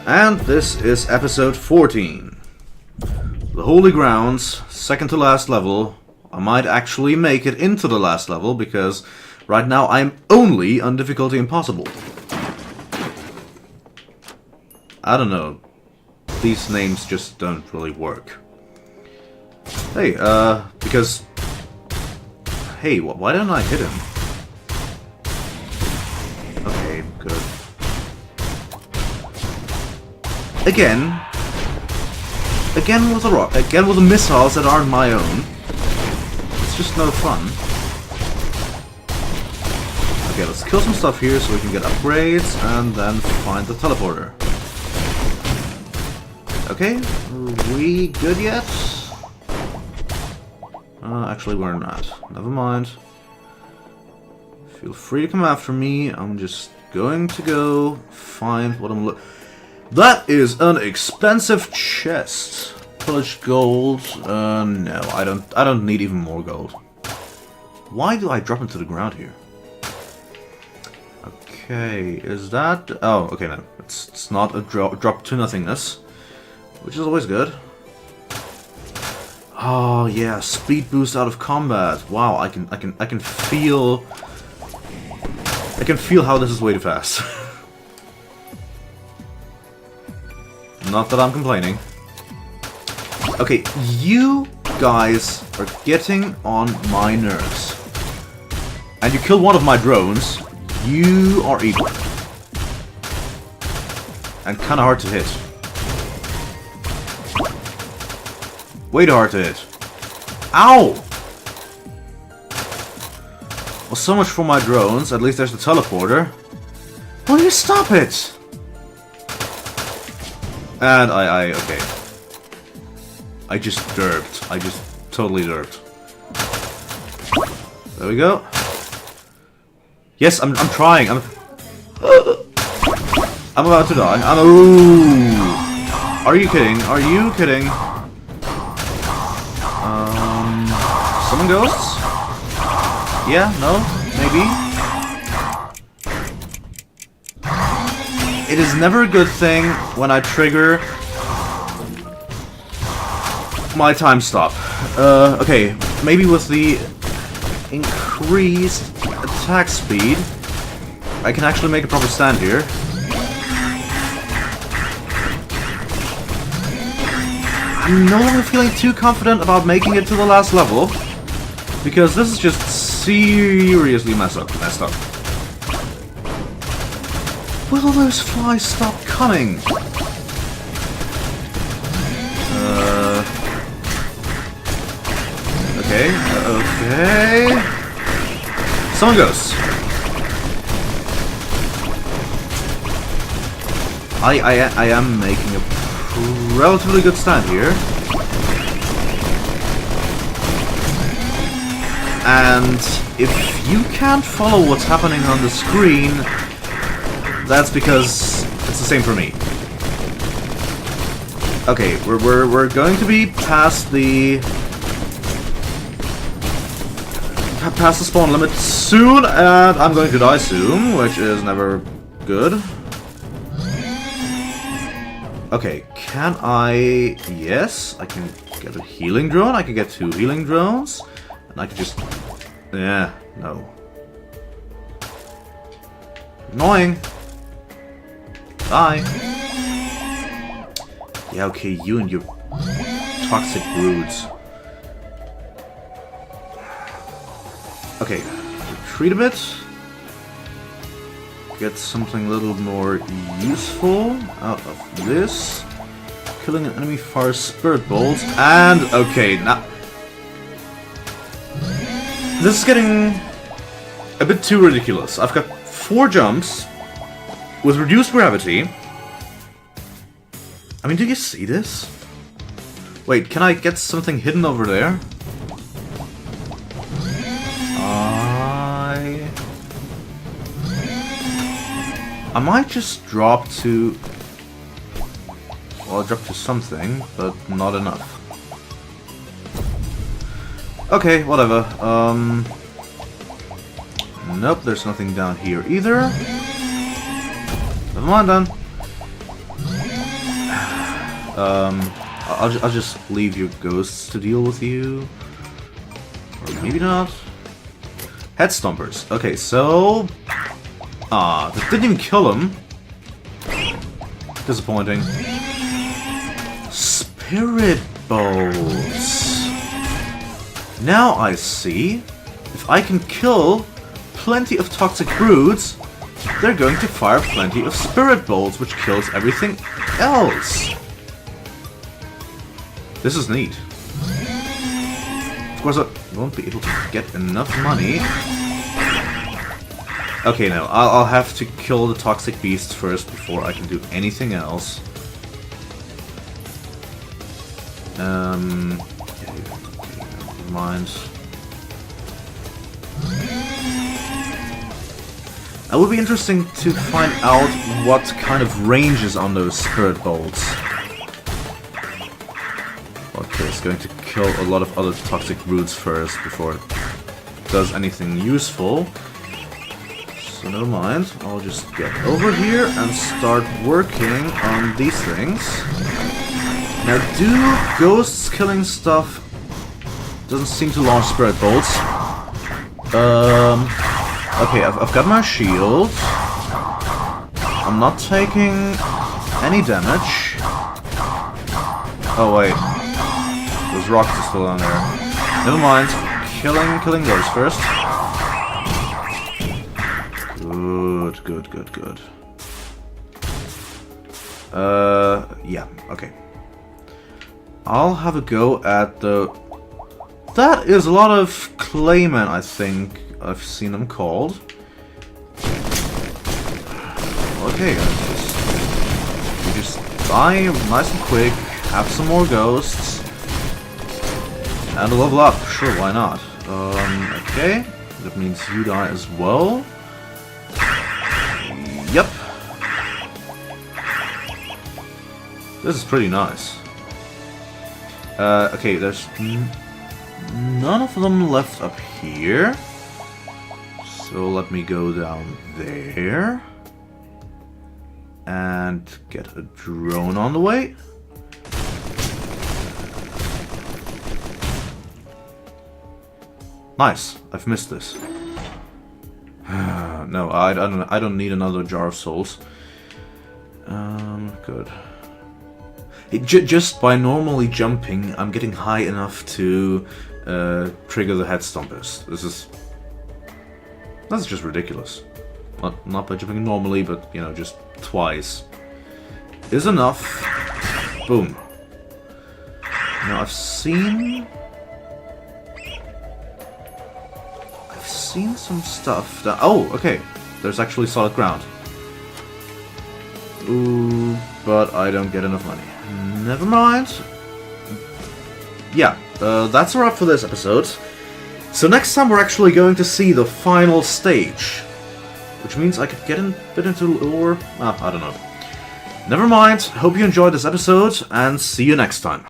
And this is episode 14. The Holy Grounds, second to last level. I might actually make it into the last level, because right now I'm only on difficulty impossible. I don't know. These names just don't really work. Hey, because... Hey, why don't I hit him? Okay, good. Again with a rock. Again with the missiles that aren't my own. It's just no fun. Okay, let's kill some stuff here so we can get upgrades and then find the teleporter. Okay, are we good yet? Actually we're not. Never mind. Feel free to come after me. I'm just going to go find what I'm looking. That is an expensive chest. Pillaged gold. No, I don't need even more gold. Why do I drop into the ground here? Okay, is that? Oh, okay, no, it's not a drop to nothingness, which is always good. Oh yeah, speed boost out of combat. Wow, I can feel. I can feel how this is way too fast. Not that I'm complaining. Okay, you guys are getting on my nerves. And you killed one of my drones. You are evil. And kinda hard to hit. Way too hard to hit. Ow! Well, so much for my drones. At least there's the teleporter. Will you stop it? And okay. I just derped. I just totally derped. There we go. Yes, I'm trying. I'm about to die. Ooh. Are you kidding? Are you kidding? Summon ghosts? Yeah, no, maybe. It is never a good thing when I trigger my time stop. Okay, maybe with the increased attack speed, I can actually make a proper stand here. I'm no longer feeling too confident about making it to the last level, because this is just seriously messed up. Will those flies stop coming? Okay. Summon ghosts. I am making a relatively good stand here. And if you can't follow what's happening on the screen, that's because it's the same for me. Okay, we're going to be past the spawn limit soon, and I'm going to die soon, which is never good. Okay, can I? Yes, I can get a healing drone. I can get 2 healing drones, and I can just. Yeah, no. Annoying. Die. Yeah, okay, you and your toxic broods. Okay, retreat a bit. Get something a little more useful out of this. Killing an enemy fires spirit bolts, and okay, now this is getting a bit too ridiculous. I've got 4 jumps with reduced gravity. I mean, do you see this? Wait, can I get something hidden over there? I might just drop to... Well, I'll drop to something, but not enough. Okay, whatever. Nope, there's nothing down here either. Never mind then. I'll just leave your ghosts to deal with you. Or maybe not. Head stompers. Okay, so... that didn't even kill him. Disappointing. Spirit Bolts. Now I see. If I can kill plenty of toxic broods, they're going to fire plenty of Spirit Bolts, which kills everything else. This is neat. Of course, I won't be able to get enough money. Okay, no, I'll have to kill the toxic beasts first before I can do anything else. Yeah, never mind. It would be interesting to find out what kind of range is on those Spirit Bolts. Okay, it's going to kill a lot of other toxic broods first before it does anything useful. So never mind, I'll just get over here and start working on these things. Now, do ghosts killing stuff doesn't seem to launch Spirit Bolts. Okay, I've got my shield. I'm not taking any damage. Oh wait, those rocks are still on there. Never mind, killing those first. Good. Yeah, okay. I'll have a go at the... That is a lot of Claymen, I think I've seen them called. Okay, you just die nice and quick, have some more ghosts, and level up. Sure, why not? Okay, that means you die as well. Yep. This is pretty nice. Okay, there's none of them left up here. So let me go down there. And get a drone on the way. Nice, I've missed this. No, I don't need another jar of souls. Good. Just by normally jumping, I'm getting high enough to trigger the head stompers. That's just ridiculous. Not by jumping normally, but you know, just twice is enough. Boom. Now I've seen some stuff that... Oh, okay. There's actually solid ground. Ooh, but I don't get enough money. Never mind. Yeah, that's a wrap for this episode. So next time we're actually going to see the final stage. Which means I could get a bit into lore. I don't know. Never mind. Hope you enjoyed this episode, and see you next time.